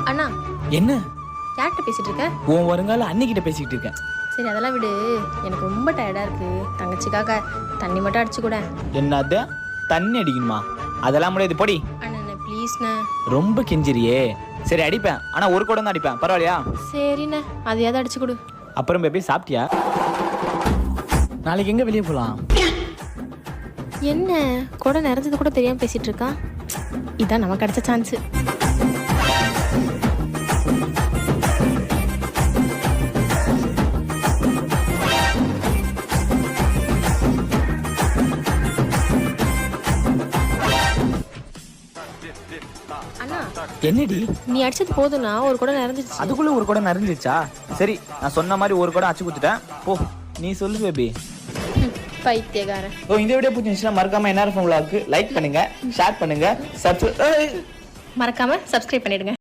அண்ணா என்ன? யார்கிட்ட பேசிட்டு இருக்க? உன் வருங்கால அன்னிக்கிட்ட பேசிக்கிட்டு இருக்கேன். சரி அதெல்லாம் விடு, எனக்கு ரொம்ப டயர்டா இருக்கு. தங்கச்சிக்காக தண்ணி மட்டும் அடிச்சு கூட. என்னது தண்ணி அடிக்கணுமா? அதெல்லாம் முடியாது, பொடி. அண்ணா ப்ளீஸ்ண்ணா. ரொம்ப கெஞ்சிரியே. சரி அடிப்பேன், ஆனா ஒரு குடம் தான் அடிப்பேன், பரவாயில்லையா? சரிண்ணா, அதையாவது அடிச்சு கொடு. அப்புறம் பேபி சாப்பிட்டியா? நாளைக்கு எங்க வெளியே போலாம்? என்ன கூட நிறைஞ்சது கூட தெரியாம பேசிட்டு இருக்கா? இதான் நமக்கு கிடைச்ச சான்ஸ். அண்ணா என்னடி நீ அடிச்சது போதும்னா, ஒரு கூட நிறைஞ்சிச்சு. அதுக்குள்ள ஒரு குடம் நிறைஞ்சிருச்சா? சரி நான் சொன்ன மாதிரி ஒரு குடம் அச்சு குத்துட்டேன். போ நீ சொல்லு பேபி. பைத்தியக்காரன். இந்த வீடியோ பிடிச்சிருந்துச்சுன்னா மறக்காம NRFM vlog லைக் பண்ணுங்க, ஷேர் பண்ணுங்க, மறக்காம சப்ஸ்கிரைப் பண்ணிடுங்க.